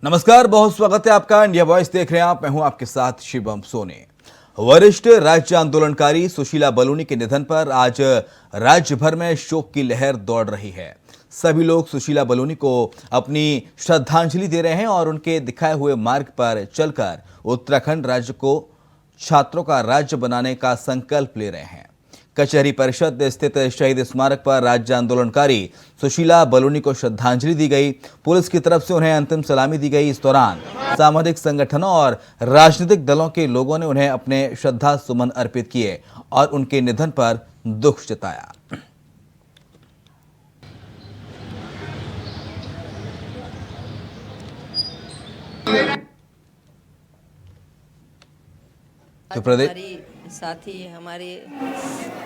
नमस्कार, बहुत स्वागत है आपका। इंडिया वॉइस देख रहे हैं आप। मैं हूं आपके साथ शिवम सोनी। वरिष्ठ राज्य आंदोलनकारी सुशीला बलूनी के निधन पर आज राज्य भर में शोक की लहर दौड़ रही है। सभी लोग सुशीला बलूनी को अपनी श्रद्धांजलि दे रहे हैं और उनके दिखाए हुए मार्ग पर चलकर उत्तराखंड राज्य को छात्रों का राज्य बनाने का संकल्प ले रहे हैं। कचहरी परिषद स्थित शहीद स्मारक पर राज्य आंदोलनकारी सुशीला बलूनी को श्रद्धांजलि दी गई। पुलिस की तरफ से उन्हें अंतिम सलामी दी गई। इस दौरान सामाजिक संगठनों और राजनीतिक दलों के लोगों ने उन्हें अपने श्रद्धा सुमन अर्पित किए और उनके निधन पर दुख जताया। तो हमारी साथी हमारी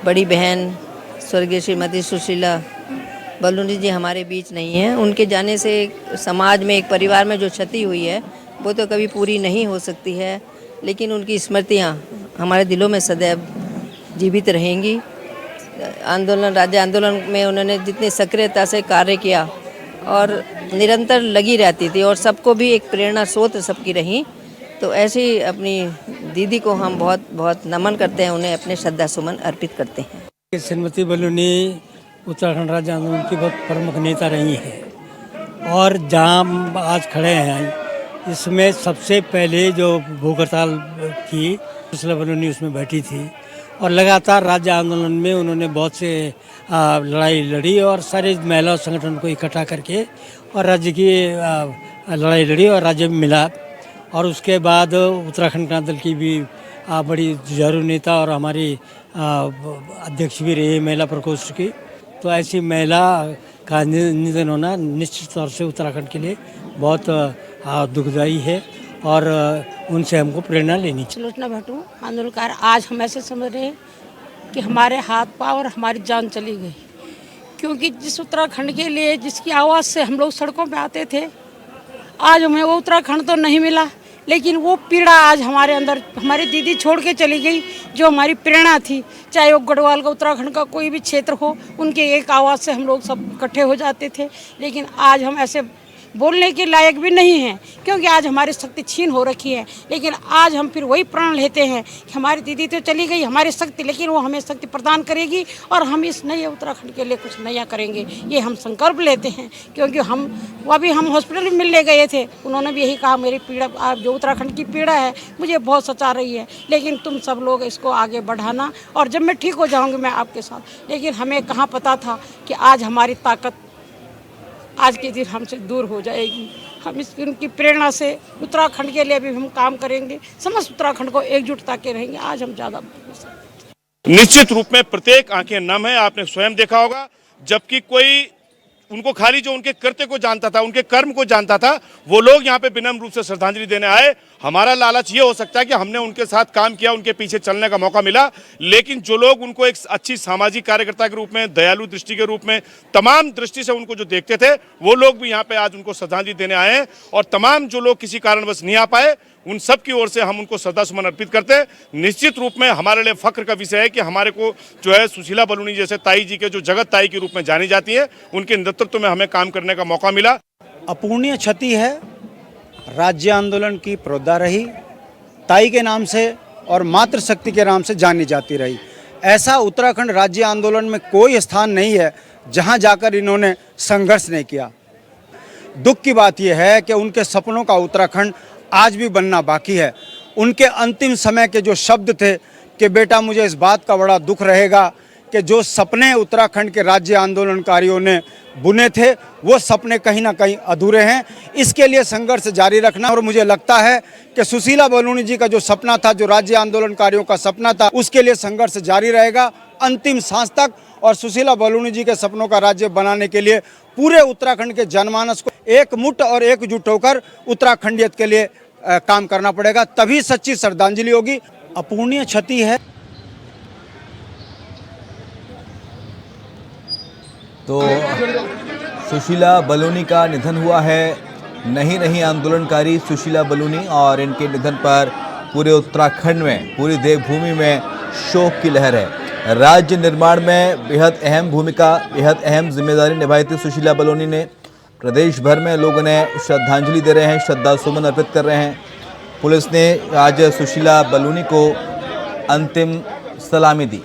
बड़ी बहन स्वर्गीय श्रीमती सुशीला बलूनी जी हमारे बीच नहीं हैं। उनके जाने से समाज में, एक परिवार में जो क्षति हुई है वो तो कभी पूरी नहीं हो सकती है, लेकिन उनकी स्मृतियाँ हमारे दिलों में सदैव जीवित रहेंगी। राज्य आंदोलन में उन्होंने जितनी सक्रियता से कार्य किया और निरंतर लगी रहती थी और सबको भी एक प्रेरणा स्रोत सबकी रही। तो ऐसी अपनी दीदी को हम बहुत बहुत नमन करते हैं, उन्हें अपने श्रद्धा सुमन अर्पित करते हैं। श्रीमती बलूनी उत्तराखंड राज्य आंदोलन की बहुत प्रमुख नेता रही हैं और जहां आज खड़े हैं इसमें सबसे पहले जो भूख हड़ताल की सुशीला बलूनी उसमें बैठी थी और लगातार राज्य आंदोलन में उन्होंने बहुत से लड़ाई लड़ी और सारे महिला संगठन को इकट्ठा करके और राज्य की लड़ाई लड़ी और राज्य में मिला। और उसके बाद उत्तराखंड क्रांति दल की भी बड़ी जुझारू नेता और हमारी अध्यक्ष भी रही महिला प्रकोष्ठ की। तो ऐसी महिला का निधन होना निश्चित तौर से उत्तराखंड के लिए बहुत दुखदायी है और उनसे हमको प्रेरणा लेनी चाहिए। सुलोचना भट्टू आंदोलनकार, आज हम ऐसे समझ रहे हैं कि हमारे हाथ पाँव और हमारी जान चली गई, क्योंकि जिस उत्तराखंड के लिए जिसकी आवाज़ से हम लोग सड़कों पे आते थे, आज हमें वो उत्तराखंड तो नहीं मिला, लेकिन वो पीड़ा आज हमारे अंदर हमारी दीदी छोड़ के चली गई, जो हमारी प्रेरणा थी। चाहे वो गढ़वाल का, उत्तराखंड का कोई भी क्षेत्र हो, उनके एक आवाज़ से हम लोग सब इकट्ठे हो जाते थे। लेकिन आज हम ऐसे बोलने के लायक भी नहीं हैं, क्योंकि आज हमारी शक्ति छीन हो रखी है। लेकिन आज हम फिर वही प्रण लेते हैं कि हमारी दीदी तो चली गई, हमारी शक्ति, लेकिन वो हमें शक्ति प्रदान करेगी और हम इस नए उत्तराखंड के लिए कुछ नया करेंगे, ये हम संकल्प लेते हैं। क्योंकि हम हॉस्पिटल में मिलने गए थे, उन्होंने भी यही कहा, मेरी पीड़ा जो उत्तराखंड की पीड़ा है मुझे बहुत सता रही है, लेकिन तुम सब लोग इसको आगे बढ़ाना और जब मैं ठीक हो जाऊँगी मैं आपके साथ। लेकिन हमें कहाँ पता था कि आज हमारी ताकत आज के दिन हमसे दूर हो जाएगी। हम इस उनकी प्रेरणा से उत्तराखंड के लिए भी हम काम करेंगे, समस्त उत्तराखंड को एकजुटता के रहेंगे। आज हम ज़्यादा निश्चित रूप में प्रत्येक आंखें नम है, आपने स्वयं देखा होगा। जबकि कोई उनको खाली जो उनके कृत्य को जानता था, उनके कर्म को जानता था, वो लोग यहाँ पे विनम्र रूप से श्रद्धांजलि देने आए। हमारा लालच ये हो सकता है कि हमने उनके साथ काम किया, उनके पीछे चलने का मौका मिला, लेकिन जो लोग उनको एक अच्छी सामाजिक कार्यकर्ता के रूप में, दयालु दृष्टि के रूप में, तमाम दृष्टि से उनको जो देखते थे, वो लोग भी यहाँ पे आज उनको श्रद्धांजलि देने आए हैं। और तमाम जो लोग किसी कारणवश नहीं आ पाए, उन सब की ओर से हम उनको श्रद्धा सुमन अर्पित करते हैं। निश्चित रूप में हमारे लिए फख्र का विषय है कि हमारे को जो है सुशीला बलूनी जैसे ताई जी के, जो जगत ताई के रूप में जानी जाती है, उनके नेतृत्व में हमें काम करने का मौका मिला। अपूर्णीय क्षति है, राज्य आंदोलन की प्रोद्धा रही, ताई के नाम से और मातृशक्ति के नाम से जानी जाती रही। ऐसा उत्तराखंड राज्य आंदोलन में कोई स्थान नहीं है जहां जाकर इन्होंने संघर्ष नहीं किया। दुख की बात यह है कि उनके सपनों का उत्तराखंड आज भी बनना बाकी है। उनके अंतिम समय के जो शब्द थे कि बेटा मुझे इस बात का बड़ा दुख रहेगा कि जो सपने उत्तराखंड के राज्य आंदोलनकारियों ने बुने थे, वो सपने कहीं ना कहीं अधूरे हैं। इसके लिए संघर्ष जारी रखना, और मुझे लगता है कि सुशीला बलूनी जी का जो सपना था, जो राज्य आंदोलनकारियों का सपना था, उसके लिए संघर्ष जारी रहेगा अंतिम सांस तक। और सुशीला बलूनी जी के सपनों का राज्य बनाने के लिए पूरे उत्तराखंड के जनमानस को एकमुट्ठ और एकजुट होकर उत्तराखंडियत के लिए काम करना पड़ेगा, तभी सच्ची श्रद्धांजलि होगी। अपूर्णीय क्षति है। तो सुशीला बलूनी का निधन हुआ है। नहीं रही आंदोलनकारी सुशीला बलूनी और इनके निधन पर पूरे उत्तराखंड में, पूरी देवभूमि में शोक की लहर है। राज्य निर्माण में बेहद अहम भूमिका, बेहद अहम जिम्मेदारी निभाई थी सुशीला बलूनी ने। प्रदेश भर में लोग उन्हें श्रद्धांजलि दे रहे हैं, श्रद्धा सुमन अर्पित कर रहे हैं। पुलिस ने आज सुशीला बलूनी को अंतिम सलामी दी।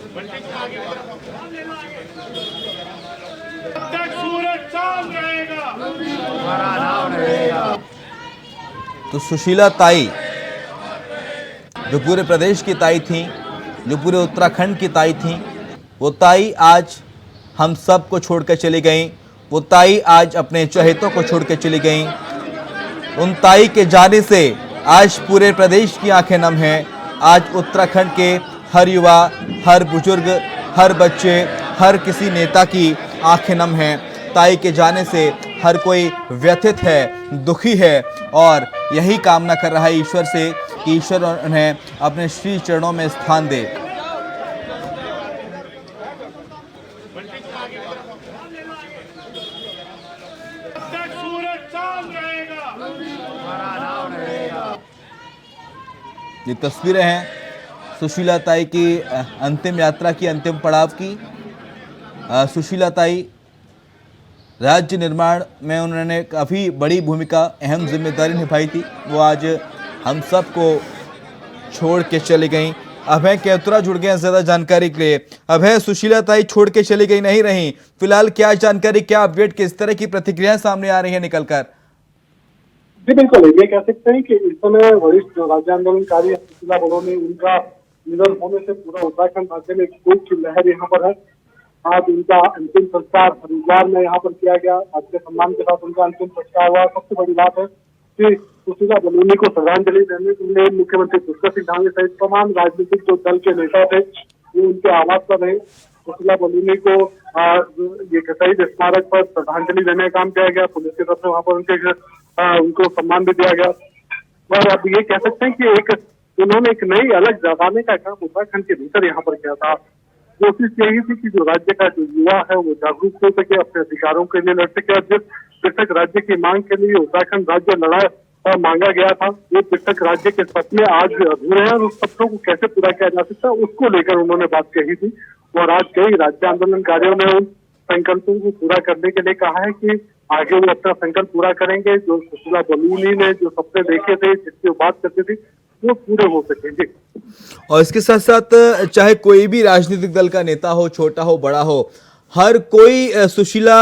तो सुशीला ताई जो पूरे प्रदेश की ताई थी, जो पूरे उत्तराखंड की ताई थी, वो ताई आज हम सब को छोड़कर चली गई। वो ताई आज अपने चहेतों को छोड़कर चली गई। उन ताई के जाने से आज पूरे प्रदेश की आंखें नम हैं। आज उत्तराखंड के हर युवा, हर बुजुर्ग, हर बच्चे, हर किसी नेता की आंखें नम हैं। ताई के जाने से हर कोई व्यथित है, दुखी है और यही कामना कर रहा है ईश्वर से कि ईश्वर उन्हें अपने श्री चरणों में स्थान दे। ये तस्वीरें हैं सुशीला ताई की अंतिम यात्रा की, अंतिम पड़ाव की। सुशीला ताई राज्य निर्माण में उन्होंने काफ़ी बड़ी भूमिका, अहम जिम्मेदारी निभाई थी। वो आज हम सब को छोड़ के चली गई। अभय केतुरा जुड़ गए हैं ज़्यादा जानकारी के लिए। अभय, सुशीला ताई छोड़ के चली गई, नहीं रही, फिलहाल क्या जानकारी, क्या अपडेट, किस तरह की प्रतिक्रियाएं सामने आ रही है निकलकर? जी बिल्कुल, ये कह सकते हैं कि इस समय वरिष्ठ जो राज्य आंदोलनकारी सुशीला बलूनी, उनका निधन होने से पूरा उत्तराखंड राज्य में एक शोक की लहर यहाँ पर है। आज उनका अंतिम संस्कार हरिद्वार में यहाँ पर किया गया। आज के सम्मान के साथ उनका अंतिम संस्कार हुआ। सबसे बड़ी बात है कि सुशीला बलूनी को श्रद्धांजलि देने के लिए मुख्यमंत्री पुष्कर सिंह धामी सहित तमाम राजनीतिक जो दल के नेता थे वो उनके आवास पर रहे। सुशीला बलूनी को ये शहीद स्मारक पर श्रद्धांजलि देने का काम किया गया। पुलिस की तरफ से वहाँ पर उनको सम्मान भी दिया गया। और अब ये कह सकते हैं कि उन्होंने एक नई अलग जगाने का काम उत्तराखंड के भीतर यहाँ पर किया था। कोशिश यही थी कि जो राज्य का जो युवा है वो जागरूक हो सके, अपने अधिकारों के लिए लड़ सके। और जिस पृथक राज्य की मांग के लिए उत्तराखंड राज्य लड़ा मांगा गया था, वो पृथक राज्य के सपने आज अधूरे हैं और उस सपनों को कैसे पूरा किया जा सकता है उसको लेकर उन्होंने बात कही थी। और आज कई राज्य आंदोलनकारियों ने उन संकल्पों को पूरा करने के लिए कहा है कि आगे वो अपना संकल्प पूरा करेंगे। जो सुशीला बलूनी ने जो सपने देखे थे, जिसकी बात करती थी, वो पूरे हो सकेंगे। और इसके साथ साथ चाहे कोई भी राजनीतिक दल का नेता हो, छोटा हो, बड़ा हो, हर कोई सुशीला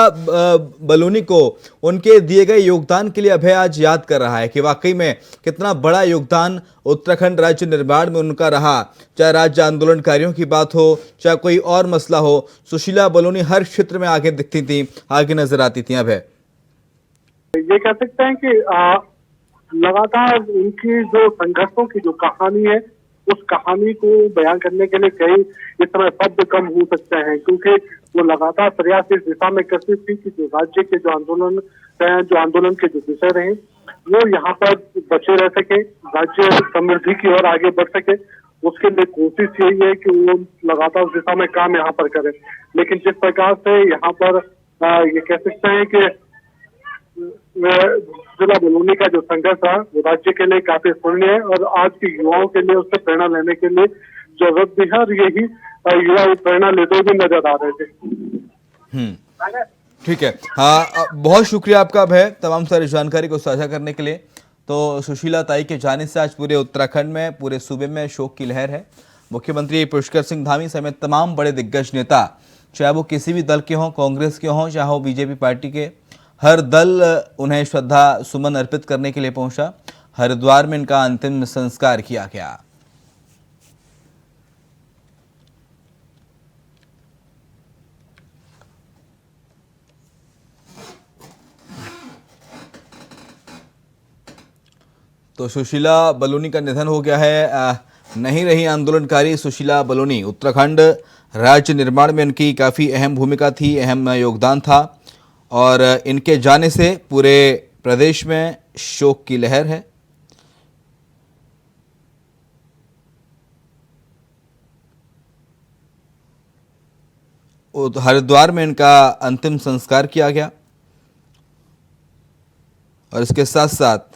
बलूनी को उनके दिए गए योगदान के लिए अभय आज याद कर रहा है कि वाकई में कितना बड़ा योगदान उत्तराखंड राज्य निर्माण में उनका रहा। चाहे राज्य आंदोलनकारियों की बात हो, चाहे कोई और मसला हो, सुशीला बलूनी हर क्षेत्र में आगे दिखती थी, आगे नजर आती थी। अभय, ये कह सकते हैं कि लगातार उनकी जो संघर्षों की जो कहानी है, उस कहानी को बयान करने के लिए कई इस समय शब्द कम हो सकते हैं, क्योंकि वो लगातार प्रयास इस दिशा में करती थी कि जो राज्य के जो आंदोलन के जो विषय रहे वो यहाँ पर बचे रह सके, राज्य समृद्धि की ओर आगे बढ़ सके। उसके लिए कोशिश यही है कि वो लगातार उस दिशा में काम यहाँ पर करें। लेकिन जिस प्रकार से यहाँ पर ये कह सकते हैं कि सुशीला बलूनी का जो संघर्ष रहा वो राज्य के लिए काफी स्मरणीय है और आज के युवाओं के लिए उससे प्रेरणा लेने के लिए जरूरत भी है। और यही युवा प्रेरणा लेते हुए नजर आ रहे थे। ठीक है, हाँ, बहुत शुक्रिया आपका अभय तमाम सारी जानकारी को साझा करने के लिए। तो सुशीला ताई के जाने से आज पूरे उत्तराखंड में, पूरे सूबे में शोक की लहर है। मुख्यमंत्री पुष्कर सिंह धामी समेत तमाम बड़े दिग्गज नेता, चाहे वो किसी भी दल के हों, कांग्रेस के हों, चाहे वो बीजेपी पार्टी के, हर दल उन्हें श्रद्धा सुमन अर्पित करने के लिए पहुंचा। हरिद्वार में इनका अंतिम संस्कार किया गया। तो सुशीला बलूनी का निधन हो गया है। नहीं रही आंदोलनकारी सुशीला बलूनी। उत्तराखंड राज्य निर्माण में इनकी काफ़ी अहम भूमिका थी, अहम योगदान था और इनके जाने से पूरे प्रदेश में शोक की लहर है। हरिद्वार में इनका अंतिम संस्कार किया गया और इसके साथ साथ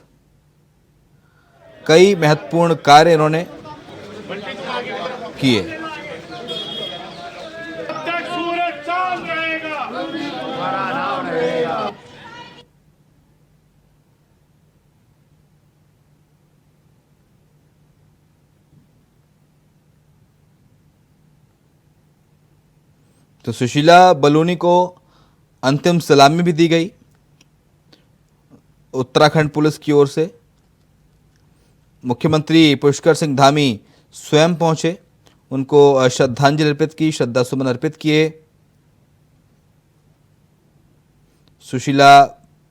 कई महत्वपूर्ण कार्य इन्होंने किए। तो सुशीला बलूनी को अंतिम सलामी भी दी गई उत्तराखंड पुलिस की ओर से। मुख्यमंत्री पुष्कर सिंह धामी स्वयं पहुंचे, उनको श्रद्धांजलि अर्पित की, श्रद्धा सुमन अर्पित किए। सुशीला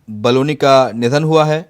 बलूनी का निधन हुआ है।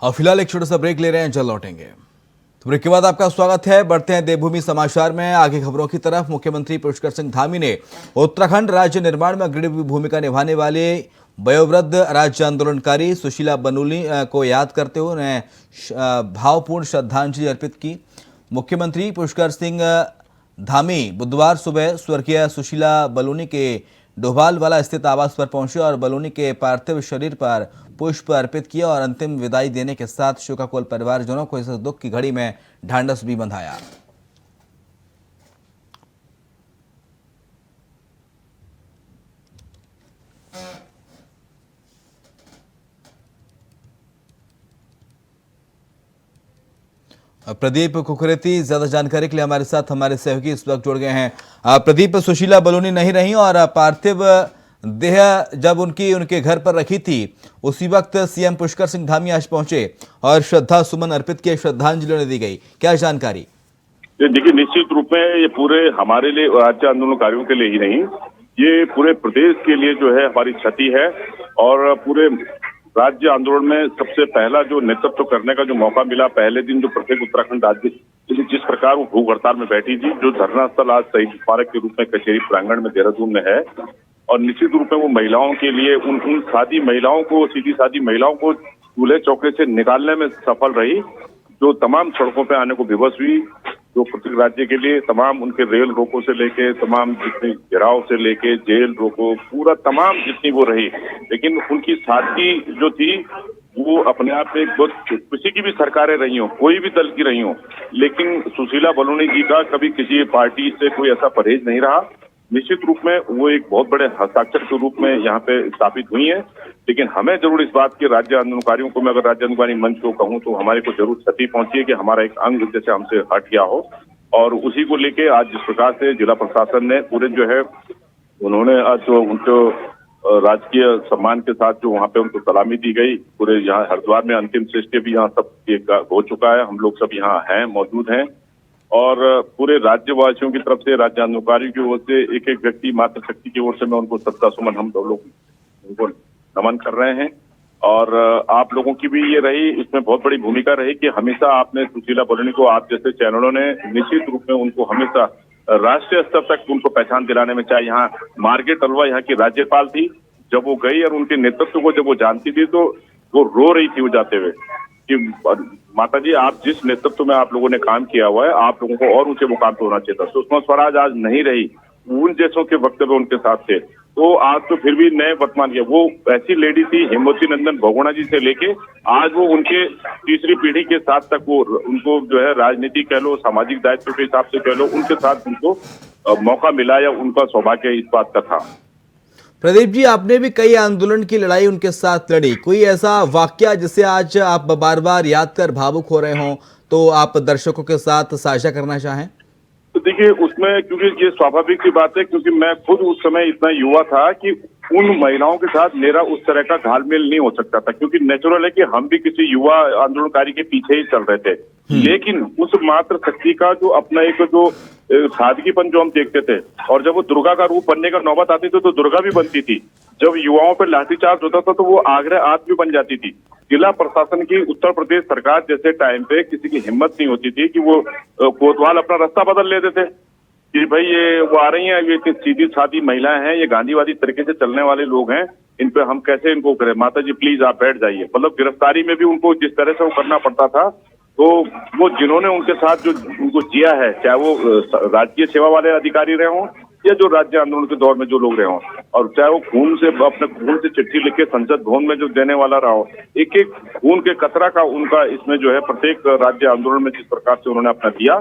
और फिलहाल एक छोटा सा ब्रेक ले रहे हैं, जल्द लौटेंगे। तो ब्रेक के बाद आपका स्वागत है। बढ़ते हैं देवभूमि समाचार में आगे खबरों की तरफ। मुख्यमंत्री पुष्कर सिंह धामी ने उत्तराखंड राज्य निर्माण में अग्रणी भूमिका निभाने वाले वयोवृद्ध राज्य आंदोलनकारी सुशीला बलूनी को याद करते हुए उन्हें भावपूर्ण श्रद्धांजलि अर्पित की। मुख्यमंत्री पुष्कर सिंह धामी बुधवार सुबह स्वर्गीय सुशीला बलूनी के डोभालवाला स्थित आवास पर पहुंचे और बलूनी के पार्थिव शरीर पर पुष्प अर्पित किया और अंतिम विदाई देने के साथ शोकाकुल परिवारजनों को इस दुख की घड़ी में ढांढस भी बंधाया। प्रदीप कुकरेती ज्यादा जानकारी के लिए हमारे साथ हमारे सहयोगी इस वक्त जुड़ गए हैं। प्रदीप, सुशीला बलूनी नहीं रही और पार्थिव देह जब उनके घर पर रखी थी उसी वक्त सीएम पुष्कर सिंह धामी आज पहुंचे और श्रद्धा सुमन अर्पित किए, श्रद्धांजलि उन्हें दी गई, क्या जानकारी? देखिए, निश्चित रूप में ये पूरे हमारे लिए राज्य आंदोलनकारियों के लिए ही नहीं, ये पूरे प्रदेश के लिए जो है हमारी क्षति है। और पूरे राज्य आंदोलन में सबसे पहला जो नेतृत्व करने का जो मौका मिला, पहले दिन जो प्रत्येक उत्तराखंड राज्य जिस प्रकार वो भूख हड़ताल में बैठी थी, जो धरना स्थल आज शहीद स्मारक के रूप में कचेरी प्रांगण में देहरादून में है, और निश्चित रूप में वो महिलाओं के लिए उन सादी महिलाओं को, सीधी सादी महिलाओं को चूल्हे चौके से निकालने में सफल रही, जो तमाम सड़कों पे आने को विवश हुई, जो प्रत्येक राज्य के लिए तमाम उनके रेल रोको से लेके तमाम जितने घेराव से लेके जेल रोको पूरा तमाम जितनी वो रही, लेकिन उनकी सादगी जो थी वो अपने आप में बहुत, किसी की भी सरकारें रही हो, कोई भी दल की रही हो, लेकिन सुशीला बलूनी जी का कभी किसी पार्टी से कोई ऐसा परहेज नहीं रहा। निश्चित रूप में वो एक बहुत बड़े हस्ताक्षर के रूप में यहाँ पे स्थापित हुई है, लेकिन हमें जरूर इस बात के राज्य आंदोलनकारियों को, मैं अगर राज्य आंदोलनकारी मंच को कहूँ तो हमारे को जरूर क्षति पहुंची है कि हमारा एक अंग जैसे हमसे हट गया हो, और उसी को लेके आज जिस प्रकार से जिला प्रशासन ने पूरे जो है उन्होंने आज जो उनको राजकीय सम्मान के साथ जो वहाँ पे उनको सलामी दी गई, पूरे यहाँ हरिद्वार में अंतिम सृष्टि भी यहाँ सब हो चुका है, हम लोग सब यहाँ हैं, मौजूद हैं, और पूरे राज्यवासियों की तरफ से, राज्य आंदोलनकारियों की ओर से, एक एक व्यक्ति मातृशक्ति की ओर से मैं उनको श्रद्धा सुमन हम लोग उनको नमन कर रहे हैं। और आप लोगों की भी ये रही, इसमें बहुत बड़ी भूमिका रही कि हमेशा आपने सुशीला बलूनी को, आप जैसे चैनलों ने निश्चित रूप में उनको हमेशा राष्ट्रीय स्तर तक उनको पहचान दिलाने में, चाहे यहाँ मार्गरेट अल्वा यहाँ की राज्यपाल थी, जब वो गई और उनके नेतृत्व को जब वो जानती थी तो वो रो रही थी वो जाते हुए कि माता जी, आप जिस नेतृत्व में आप लोगों ने काम किया हुआ है, आप लोगों को और ऊंचे मुकाम पे होना चाहिए था। सुषमा स्वराज आज नहीं रही, उन जैसों के वक्तव्य उनके साथ थे, तो आज तो फिर भी नए वर्तमान किया, वो ऐसी लेडी थी हेमवती नंदन बहुगुणा जी से लेके आज वो उनके तीसरी पीढ़ी के साथ तक वो उनको जो है राजनीति कह लो, सामाजिक दायित्व के हिसाब से कह लो, उनके साथ उनको मौका मिला या उनका सौभाग्य इस बात का था। प्रदीप जी, आपने भी कई आंदोलन की लड़ाई उनके साथ लड़ी, कोई ऐसा वाकया जिसे आज आप बार बार याद कर भावुक हो रहे हों तो आप दर्शकों के साथ साझा करना चाहें? तो देखिए, उसमें क्योंकि ये स्वाभाविक सी बात है, क्योंकि मैं खुद उस समय इतना युवा था कि उन महिलाओं के साथ मेरा उस तरह का घालमेल नहीं हो सकता था, क्योंकि नेचुरल है कि हम भी किसी युवा आंदोलनकारी के पीछे ही चल रहे थे, लेकिन उस मात्र शक्ति का जो अपना एक जो सादगीपन जो हम देखते थे, और जब वो दुर्गा का रूप बनने का नौबत आती थी तो दुर्गा भी बनती थी, जब युवाओं पर लाठीचार्ज होता था तो वो आगरा आग भी बन जाती थी, जिला प्रशासन की उत्तर प्रदेश सरकार जैसे टाइम पे किसी की हिम्मत नहीं होती थी कि वो कोतवाल अपना रास्ता बदल लेते थे कि भाई ये वो आ रही हैं, ये इतनी सीधी सादी महिलाएं हैं, ये गांधीवादी तरीके से चलने वाले लोग हैं, इन पे हम कैसे इनको करें, माता जी प्लीज आप बैठ जाइए। मतलब गिरफ्तारी में भी उनको जिस तरह से वो करना पड़ता था, तो वो जिन्होंने उनके साथ जो उनको जिया है, चाहे वो राजकीय सेवा वाले अधिकारी रहे हों या जो राज्य आंदोलन के दौर में जो लोग रहे हों, और चाहे वो अपने खून से चिट्ठी लिख के संसद भवन में जो देने वाला रहा हो, एक एक खून के कतरा का उनका इसमें जो है प्रत्येक राज्य आंदोलन में जिस प्रकार से उन्होंने अपना दिया,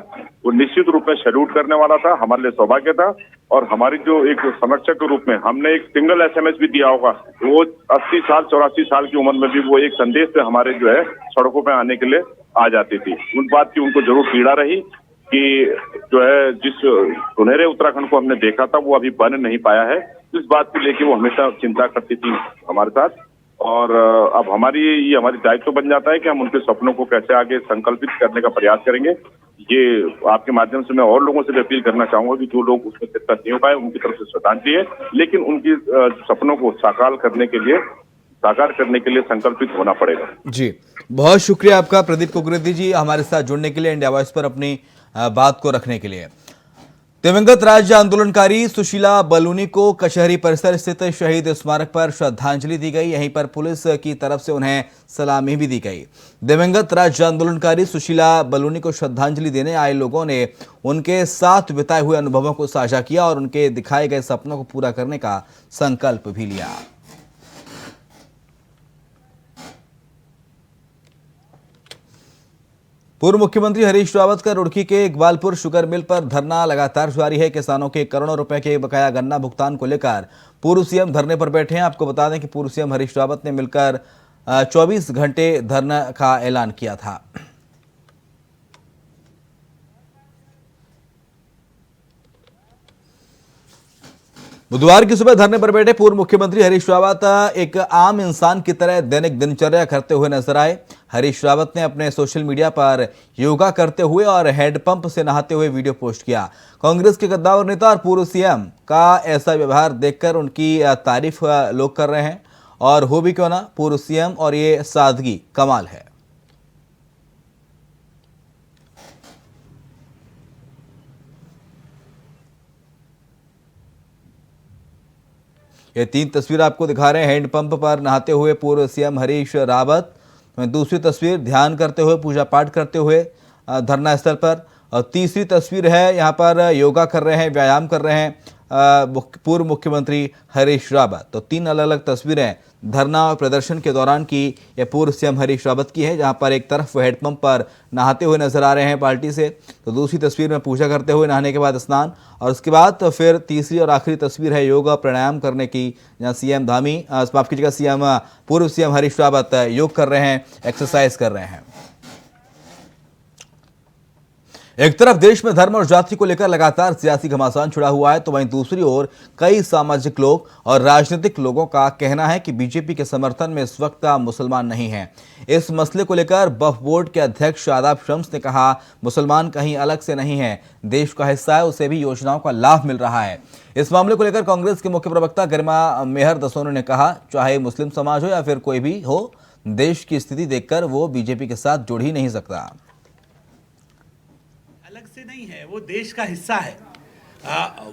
वो निश्चित रूप में सैल्यूट करने वाला था। हमारे लिए सौभाग्य था और हमारी जो एक संरक्षक के रूप में हमने एक सिंगल SMS भी दिया होगा, वो 80 साल 84 साल की उम्र में भी वो एक संदेश से हमारे जो है सड़कों पे आने के लिए आ जाती थी। उन बात की उनको जरूर पीड़ा रही कि जो है जिस सुनहरे उत्तराखंड को हमने देखा था वो अभी बन नहीं पाया है। इस बात को लेके वो हमेशा चिंता करती थी हमारे साथ, और अब हमारी दायित्व बन जाता है कि हम उनके सपनों को कैसे आगे संकल्पित करने का प्रयास करेंगे। ये आपके माध्यम से मैं और लोगों से भी अपील करना चाहूंगा कि जो लोग उसमें शिरकत नहीं हो पाए उनकी तरफ से श्रद्धांजलि है, लेकिन उनकी सपनों को साकार करने के लिए संकल्पित होना पड़ेगा। जी, बहुत शुक्रिया आपका प्रदीप कुकरेती जी, हमारे साथ जुड़ने के लिए, इंडिया वॉइस पर अपनी बात को रखने के लिए। दिवंगत राज्य आंदोलनकारी सुशीला बलूनी को कचहरी परिसर स्थित शहीद स्मारक पर श्रद्धांजलि दी गई। यहीं पर पुलिस की तरफ से उन्हें सलामी भी दी गई। दिवंगत राज्य आंदोलनकारी सुशीला बलूनी को श्रद्धांजलि देने आए लोगों ने उनके साथ बिताए हुए अनुभवों को साझा किया और उनके दिखाए गए सपनों को पूरा करने का संकल्प भी लिया। पूर्व मुख्यमंत्री हरीश रावत का रुड़की के इकबालपुर शुगर मिल पर धरना लगातार जारी है। किसानों के करोड़ों रुपए के बकाया गन्ना भुगतान को लेकर पूर्व सीएम धरने पर बैठे हैं। आपको बता दें कि पूर्व सीएम हरीश रावत ने मिलकर 24 घंटे धरना का ऐलान किया था। बुधवार की सुबह धरने पर बैठे पूर्व मुख्यमंत्री हरीश रावत एक आम इंसान की तरह दैनिक दिनचर्या करते हुए नजर आए। हरीश रावत ने अपने सोशल मीडिया पर योगा करते हुए और हैंडपंप से नहाते हुए वीडियो पोस्ट किया। कांग्रेस के कद्दावर नेता और पूर्व सीएम का ऐसा व्यवहार देखकर उनकी तारीफ लोग कर रहे हैं, और हो भी क्यों ना, पूर्व सीएम और ये सादगी कमाल है। ये 3 तस्वीर आपको दिखा रहे हैं हैंडपंप पर नहाते हुए पूर्व सीएम हरीश रावत। दूसरी तस्वीर ध्यान करते हुए, पूजा पाठ करते हुए धरना स्थल पर, और तीसरी तस्वीर है यहाँ पर योगा कर रहे हैं, व्यायाम कर रहे हैं पूर्व मुख्यमंत्री हरीश रावत। तो 3 अलग अलग तस्वीरें धरना और प्रदर्शन के दौरान की यह पूर्व सीएम हरीश रावत की है, जहां पर एक तरफ हैंडपंप पर नहाते हुए नजर आ रहे हैं पार्टी से, तो दूसरी तस्वीर में पूजा करते हुए नहाने के बाद स्नान, और उसके बाद तो फिर तीसरी और आखिरी तस्वीर है योगा प्राणायाम करने की, जहां सीएम धामी माफ कीजिएगा पूर्व सीएम हरीश रावत योग कर रहे हैं, एक्सरसाइज कर रहे हैं। एक तरफ देश में धर्म और जाति को लेकर लगातार सियासी घमासान छिड़ा हुआ है, तो वहीं दूसरी ओर कई सामाजिक लोग और राजनीतिक लोगों का कहना है कि बीजेपी के समर्थन में इस वक्त मुसलमान नहीं हैं। इस मसले को लेकर वक्फ बोर्ड के अध्यक्ष शादाब शम्स ने कहा, मुसलमान कहीं अलग से नहीं है, देश का हिस्सा है, उसे भी योजनाओं का लाभ मिल रहा है। इस मामले को लेकर कांग्रेस के मुख्य प्रवक्ता गरिमा मेहर दसोनी ने कहा, चाहे मुस्लिम समाज हो या फिर कोई भी हो, देश की स्थिति देखकर वो बीजेपी के साथ जुड़ ही नहीं सकता। अलग से नहीं है, वो देश का हिस्सा है।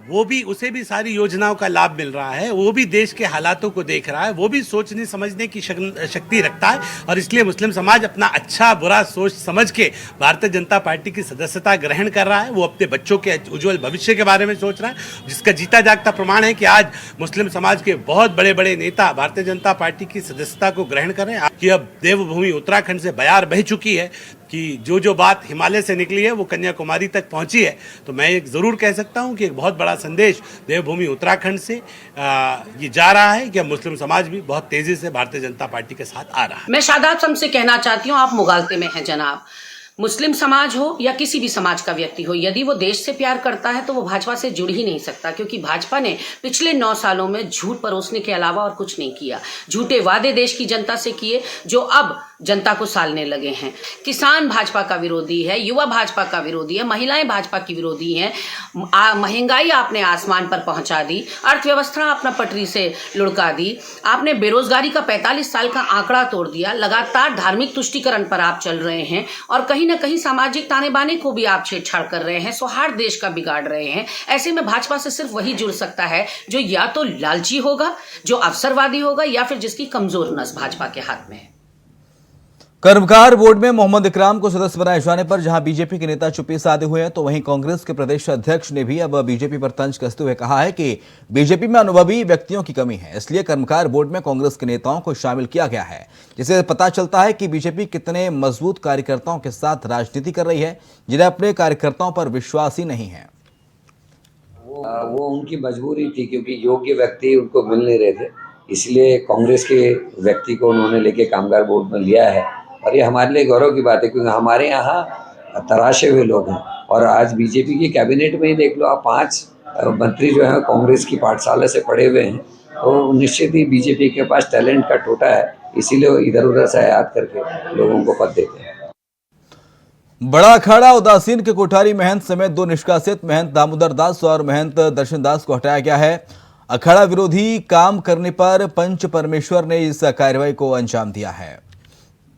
वो भी, उसे भी सारी योजनाओं का लाभ मिल रहा है, वो भी देश के हालातों को देख रहा है, वो भी सोचने समझने की शक्ति रखता है, और इसलिए मुस्लिम समाज अपना अच्छा बुरा सोच समझ के भारतीय जनता पार्टी की सदस्यता ग्रहण कर रहा है। वो अपने बच्चों के उज्जवल भविष्य के बारे में सोच रहा है, जिसका जीता जागता प्रमाण है कि आज मुस्लिम समाज के बहुत बड़े बड़े नेता भारतीय जनता पार्टी की सदस्यता को ग्रहण कर रहे हैं। कि अब देवभूमि उत्तराखंड से बयार बह चुकी है कि जो बात हिमालय से निकली है वो कन्याकुमारी तक पहुंची है। तो मैं एक ज़रूर कह सकता हूं कि एक बहुत बड़ा संदेश देवभूमि उत्तराखंड से ये जा रहा है कि अब मुस्लिम समाज भी बहुत तेजी से भारतीय जनता पार्टी के साथ आ रहा है। मैं शादाब शम्स से कहना चाहती हूँ, आप मुगालते में हैं जनाब। मुस्लिम समाज हो या किसी भी समाज का व्यक्ति हो, यदि वो देश से प्यार करता है तो वो भाजपा से जुड़ ही नहीं सकता, क्योंकि भाजपा ने पिछले 9 सालों में झूठ परोसने के अलावा और कुछ नहीं किया। झूठे वादे देश की जनता से किए, जो अब जनता को सालने लगे हैं। किसान भाजपा का विरोधी है, युवा भाजपा का विरोधी है, महिलाएं भाजपा की विरोधी हैं। महंगाई आपने आसमान पर पहुंचा दी, अर्थव्यवस्था अपना पटरी से लुढ़का दी, आपने बेरोजगारी का 45 साल का आंकड़ा तोड़ दिया, लगातार धार्मिक तुष्टीकरण पर आप चल रहे हैं और कहीं ना कहीं सामाजिक ताने बाने को भी आप छेड़छाड़ कर रहे हैं, सौहार्द देश का बिगाड़ रहे हैं। ऐसे में भाजपा से सिर्फ वही जुड़ सकता है जो या तो लालची होगा, जो अवसरवादी होगा, या फिर जिसकी कमजोर नस भाजपा के हाथ में है। कर्मकार बोर्ड में मोहम्मद इकराम को सदस्य बनाए जाने पर जहां बीजेपी के नेता चुप्पी साधे हुए हैं, तो वहीं कांग्रेस के प्रदेश अध्यक्ष ने भी अब बीजेपी पर तंज कसते हुए कहा है कि बीजेपी में अनुभवी व्यक्तियों की कमी है, इसलिए कर्मकार बोर्ड में कांग्रेस के नेताओं को शामिल किया गया है, जिससे पता चलता है कि बीजेपी कितने मजबूत कार्यकर्ताओं के साथ राजनीति कर रही है, जिन्हें अपने कार्यकर्ताओं पर विश्वास ही नहीं है। वो उनकी मजबूरी थी, क्योंकि योग्य व्यक्ति उनको मिल नहीं रहे थे, इसलिए कांग्रेस के व्यक्ति को उन्होंने लेके कामगार बोर्ड में लिया है। और ये हमारे लिए गौरव की बात है, क्योंकि हमारे यहाँ तराशे हुए लोग हैं। और आज बीजेपी की कैबिनेट में ही देख लो आप, 5 मंत्री जो हैं कांग्रेस की पाठशाला से पढ़े हुए हैं, तो निश्चित ही बीजेपी के पास टैलेंट का टोटा है, इसीलिए वो इधर उधर से आयात करके लोगों को पद देते हैं। बड़ा अखाड़ा उदासीन के कोठारी महंत समेत 2 निष्कासित महंत दामोदर दास और महंत दर्शन दास को हटाया गया है। अखाड़ा विरोधी काम करने पर पंच परमेश्वर ने इस कार्रवाई को अंजाम दिया है।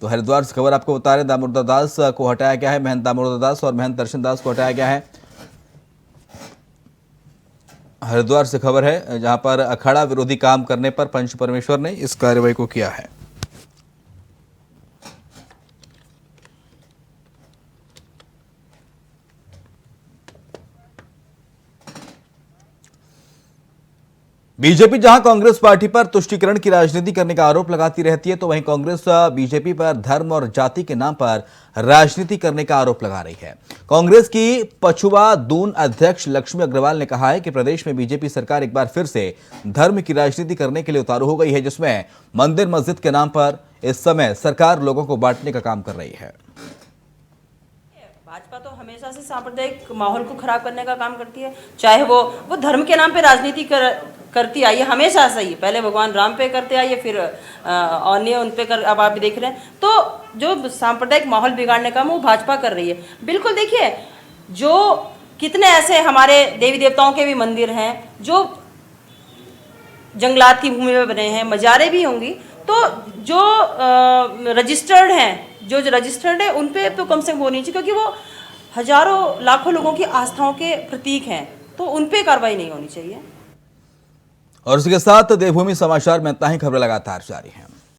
तो हरिद्वार से खबर आपको बता रहे, दामोदर दास को हटाया गया है, महंत दामोदर दास और महंत दर्शन दास को हटाया गया है। हरिद्वार से खबर है, जहां पर अखाड़ा विरोधी काम करने पर पंच परमेश्वर ने इस कार्रवाई को किया है। बीजेपी जहां कांग्रेस पार्टी पर तुष्टीकरण की राजनीति करने का आरोप लगाती रहती है, तो वहीं कांग्रेस बीजेपी पर धर्म और जाति के नाम पर राजनीति करने का आरोप लगा रही है। कांग्रेस की पछुआ दून अध्यक्ष लक्ष्मी अग्रवाल ने कहा है कि प्रदेश में बीजेपी सरकार एक बार फिर से धर्म की राजनीति करने के लिए उतारू हो गई है, जिसमें मंदिर मस्जिद के नाम पर इस समय सरकार लोगों को बांटने का काम कर रही है। भाजपा तो हमेशा से सांप्रदायिक माहौल को खराब करने का काम करती है, चाहे वो धर्म के नाम पे राजनीति करती आई है, हमेशा से ही। पहले भगवान राम पे करते आई है, फिर अन्य उन पे कर, अब आप देख रहे हैं। तो जो सांप्रदायिक माहौल बिगाड़ने का वो भाजपा कर रही है। बिल्कुल देखिए, जो कितने ऐसे हमारे देवी देवताओं के भी मंदिर हैं जो जंगलात की भूमि में बने हैं, मजारे भी होंगी, तो जो रजिस्टर्ड हैं, जो रजिस्टर्ड है उन पे तो कम से कम वो नहीं चाहिए, क्योंकि वो हजारों लाखों लोगों की आस्थाओं के प्रतीक हैं, तो उन पे कार्रवाई नहीं होनी चाहिए। और इसके साथ देवभूमि समाचार में इतना ही। खबरें लगातार जारी हैं।